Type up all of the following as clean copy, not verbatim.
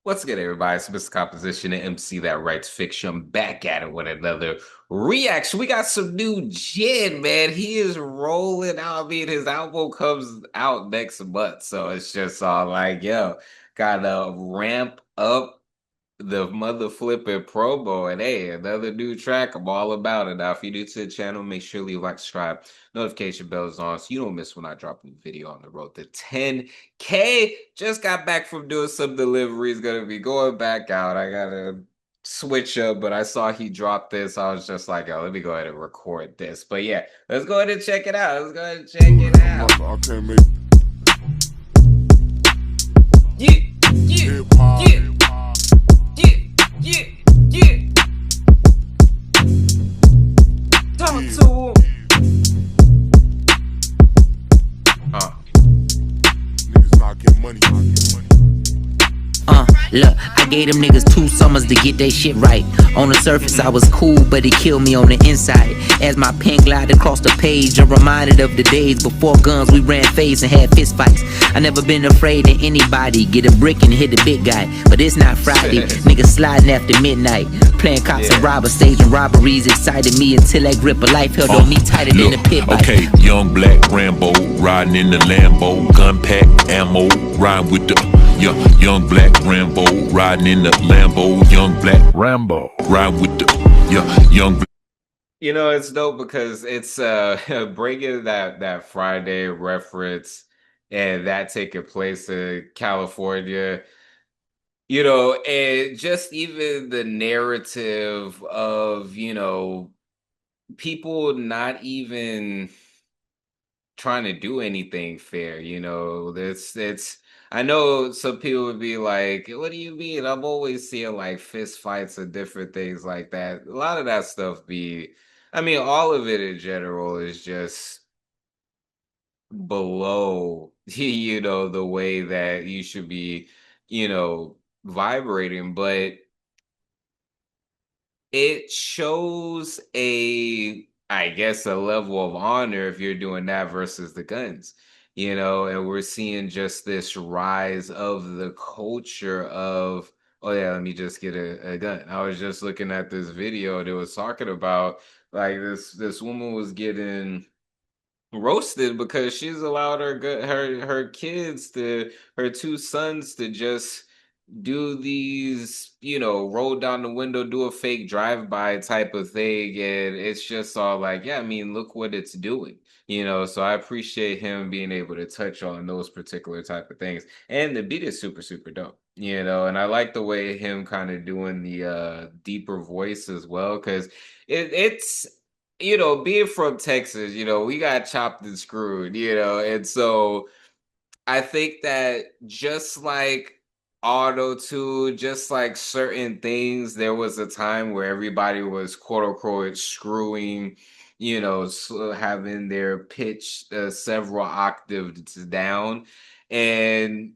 What's good, everybody? It's Mr. Composition and MC that writes fiction. Back at it with another reaction. We got some new JID, man. He is rolling out. I mean, his album comes out next month, so it's just all like, yo, gotta ramp up the mother flipping promo. And hey, another new track. I'm all about it. Now, if you're new to the channel, make sure you like, subscribe, notification bell is on so you don't miss when I drop a new video on the road to 10K. Just got back from doing some deliveries. Gonna be going back out. I gotta switch up, but I saw he dropped this. I was just like, oh, let me go ahead and record this. But yeah, let's go ahead and check it out. Let's go ahead and check it out. I can't make Yeah, yeah, hip hop. yeah. Yeah, yeah, yeah. Talk to him. Niggas not getting money. Look, I gave them niggas 2 summers to get they shit right. On the surface I was cool, but it killed me on the inside. As my pen glided across the page, I'm reminded of the days before guns we ran fades and had fist fights. I never been afraid of anybody, get a brick and hit the big guy. But it's not Friday, niggas sliding after midnight. Playing cops and robbers, staging robberies excited me until that grip of life held on me tighter than a pit bite. Okay, young black Rambo, riding in the Lambo, gun pack, ammo, riding with the young black Rambo, riding in the Lambo, young black Rambo, riding with the young black. You know, it's dope because it's bringing that Friday reference and that taking place in California. You know, and just even the narrative of, people not even trying to do anything fair. It's I know some people would be like, what do you mean? I'm always seeing like fist fights and different things like that. A lot of that stuff I mean, all of it in general is just below, the way that you should be, vibrating. But it shows I guess, a level of honor if you're doing that versus the guns, and we're seeing just this rise of the culture of, oh yeah, let me just get a gun. I was just looking at this video that was talking about like this woman was getting roasted because she's allowed her kids to her 2 sons to just do these, roll down the window, do a fake drive-by type of thing. And it's just all like, yeah, I mean, look what it's doing, So I appreciate him being able to touch on those particular type of things. And the beat is super, super dope, and I like the way him kind of doing the deeper voice as well, because it's being from Texas, we got chopped and screwed, and so I think that just like auto tune, just like certain things, there was a time where everybody was quote unquote screwing, having their pitch several octaves down. And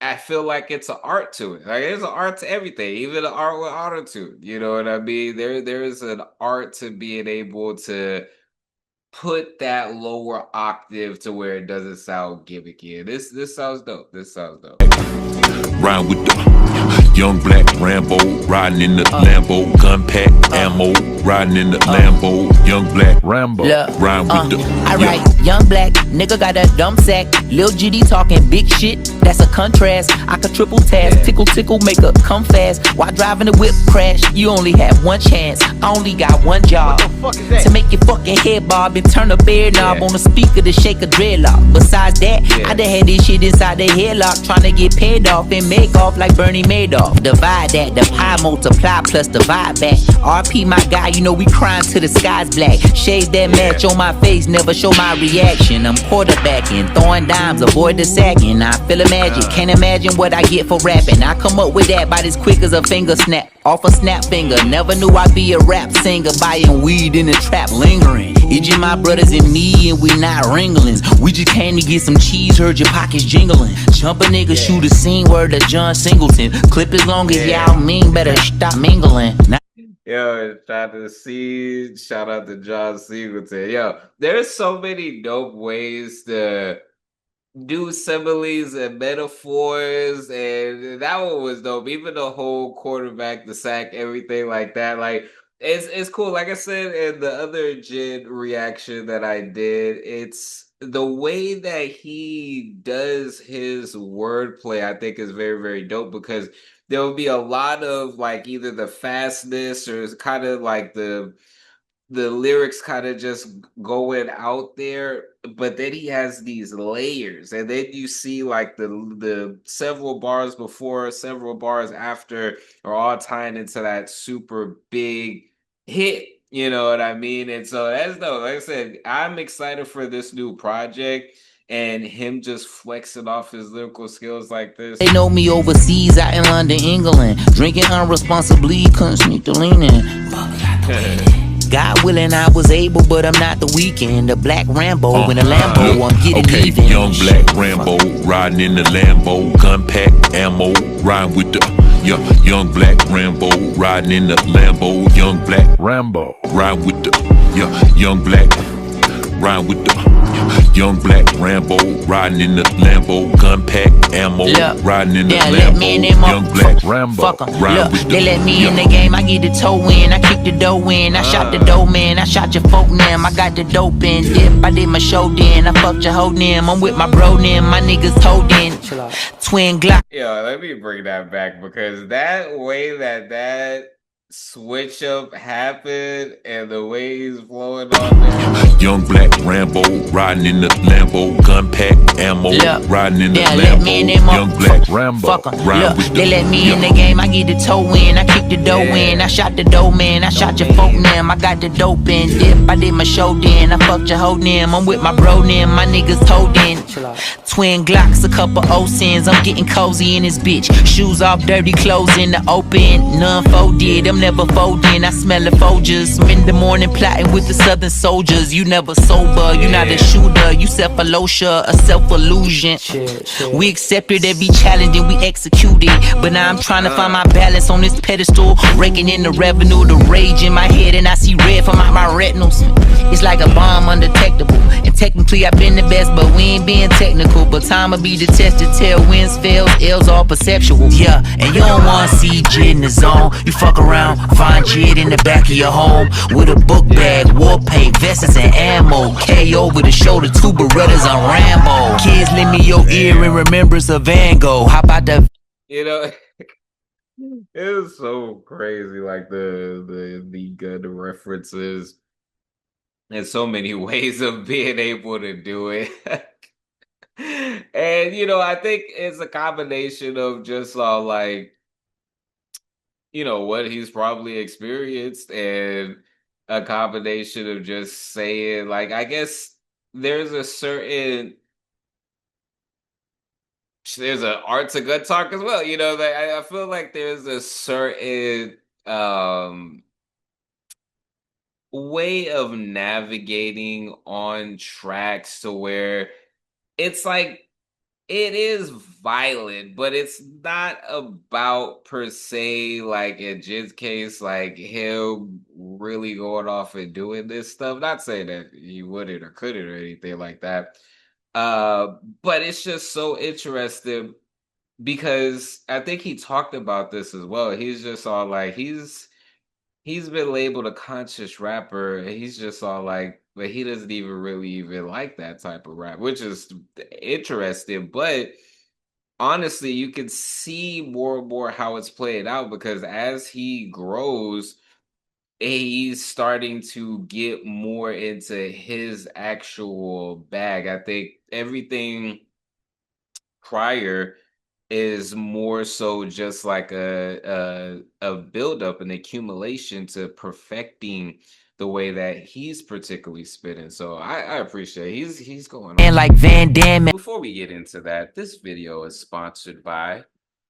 I feel like it's an art to it. Like there's an art to everything, even the art with auto tune. You know what I mean? There's an art to being able to put that lower octave to where it doesn't sound gimmicky. And this sounds dope. This sounds dope. Riding with the young black Rambo, riding in the Lambo, gun pack, ammo, riding in the Lambo, young black Rambo, riding with the. Alright, young black nigga got a dumb sack. Lil JID talking big shit, that's a contrast. I could triple task, tickle tickle, make her come fast. While driving the whip crash, you only have one chance. I only got one job to make your fucking head bob and turn a bear knob on the speaker to shake a dreadlock. Besides that, I done had this shit inside the headlock, trying to get paid off and make off like Bernie Madoff. Divide that, the pie multiply plus divide back. RP my guy, you know we crying till the sky's black. Shades that match on my face, never show my reaction. I'm quarterbacking, throwing dimes, avoid the sacking. I feel a magic, can't imagine what I get for rapping. I come up with that about as quick as a finger snap. Off a snap finger, never knew I'd be a rap singer. Buying weed in the trap, lingering. It's just my brothers and me, and we not ringlings. We just came to get some cheese, heard your pockets jingling. Jump a nigga, shoot a scene, word to John Singleton. Clip as long as y'all mean, better stop mingling. Yo, shout out to John Singleton. Yo, there's so many dope ways to do similes and metaphors, and that one was dope. Even the whole quarterback, the sack, everything like that. Like it's cool. Like I said in the other Jid reaction that I did, it's the way that he does his wordplay, I think is very, very dope because there will be a lot of like either the fastness or it's kind of like the lyrics kind of just going out there, but then he has these layers, and then you see like the several bars before, several bars after are all tying into that super big hit. You know what I mean? And so that's dope. Like I said, I'm excited for this new project and him just flexing off his lyrical skills like They this. know me overseas, out in London, England. Drinking unresponsibly, couldn't sneak the lean in. God willing, I was able, but I'm not the weekend. The black Rambo in a Lambo, I'm getting okay, even. young black Rambo, riding in the Lambo, gun pack, ammo, riding with the young black Rambo, riding in the Lambo, young black Rambo, riding with the young black, riding with the young black Rambo, riding in the Lambo, gun pack, ammo, Look, riding in the they let me in Lambo, them young black Rambo, fuck 'em. riding Look, with they the let me in the game, I get the toe in, I kick the dough in, I shot the dough man, I shot your folk them, I got the dope in, dip, I did my show then, I fucked your hoe them, I'm with my bro them, my niggas told in, twin Glock. Yeah, let me bring that back because that way that switch up happened and the way he's flowing on there. young black Rambo, riding in the Lambo, gun pack, ammo, Look, riding in the they let me in them Lambo, young black Rambo, fuck 'em. riding Look, with they the let me in the game, I get the toe in, I kick the dough in, I shot the dough man, I shot your folk them, I got the dope in, dip, I did my show then, I fucked your hoe them, I'm with my bro them, my niggas told in, twin Glocks, a couple O-sins, I'm getting cozy in this bitch, shoes off, dirty clothes in the open, none folded, I'm never folding, I smell the Folgers, I'm in the morning plotting with the southern soldiers, you never sober, you not a shooter, you self-alosha, a self-illusion, we accepted every challenge and we executed, but now I'm trying to find my balance on this pedestal, raking in the revenue, the rage in my head, and I see red from out my retinals, it's like a bomb undetectable, and technically I've been the best, but we ain't being technical, but time will be the test to tell wins, fails, L's all perceptual, yeah, and you don't wanna see JID in the zone, you fuck around, find JID in the back of your home, with a book bag, war paint, vests and ammo, K over the shoulder, two Berettas on Rambo, kids lend me your ear in remembrance of Van Gogh, how about the You know, it was so crazy, like the gun references and so many ways of being able to do it. And I think it's a combination of just all like, what he's probably experienced and a combination of just saying like I guess there's a certain there's an art to good talk as well. That I feel like there's a certain way of navigating on tracks to where it's like it is violent, but it's not about per se like in Jid's case, like him really going off and doing this stuff. Not saying that he wouldn't or couldn't or anything like that. But it's just so interesting because I think he talked about this as well. He's just all like he's been labeled a conscious rapper. And he's just all like, but he doesn't even really even like that type of rap, which is interesting. But honestly, you can see more and more how it's played out because as he grows, he's starting to get more into his actual bag. I think everything prior is more so just like a buildup, an accumulation to perfecting the way that he's particularly spitting. So I appreciate he's going man off. like Van Damme. Before we get into that, this video is sponsored by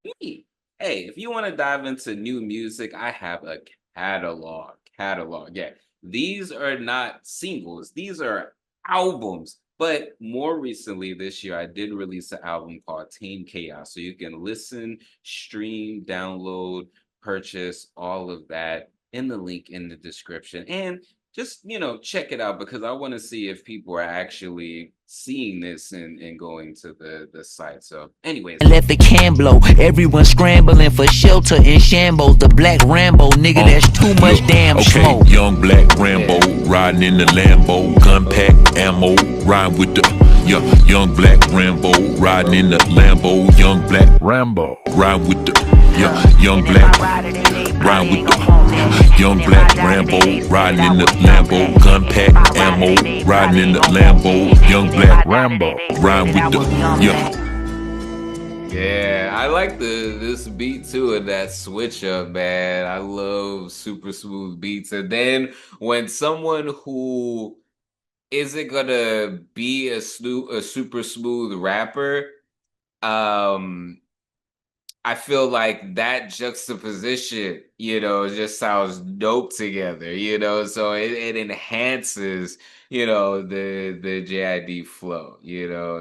me. Hey, if you want to dive into new music, I have a catalog. Catalog. Yeah. These are not singles, these are albums. But more recently this year, I did release an album called Tame Chaos. So you can listen, stream, download, purchase all of that in the link in the description. And just check it out because I want to see if people are actually seeing this and going to the site. So, anyways, Let the can blow. Everyone scrambling for shelter in shambles. The black Rambo, nigga, that's too much damn smoke. Young black Rambo, riding in the Lambo, gun pack, ammo, riding with the young black Rambo, riding in the Lambo, young black Rambo, riding with the young black, riding with the young black Rambo, riding in the Lambo, gun pack, ammo, riding in the Lambo, young black Rambo, riding with the yeah, I like this beat too and that switch up, man. I love super smooth beats. And then when someone who isn't gonna be a super smooth rapper, um, I feel like that juxtaposition, just sounds dope together, so it enhances, the JID flow,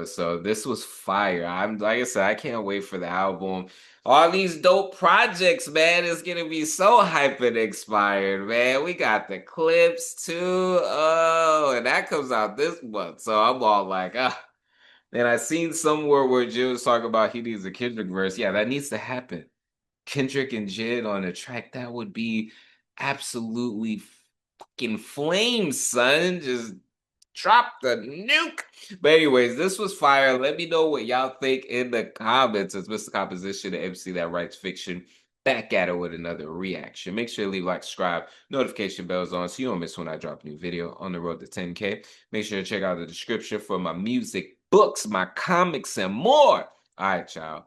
so this was fire. I'm like I said, I can't wait for the album. All these dope projects, man, it's gonna be so hype and expired, man. We got the clips too. Oh, and that comes out this month. So I'm all like, ah. And I seen somewhere where Jill was talking about he needs a Kendrick verse. Yeah, that needs to happen. Kendrick and JID on a track, that would be absolutely fucking flames, son. Just drop the nuke. But anyways, this was fire. Let me know what y'all think in the comments. It's Mr. Composition, the MC that writes fiction. Back at it with another reaction. Make sure to leave a like, subscribe, notification bells on so you don't miss when I drop a new video on the road to 10K. Make sure to check out the description for my music, books, my comics, and more. All right, y'all.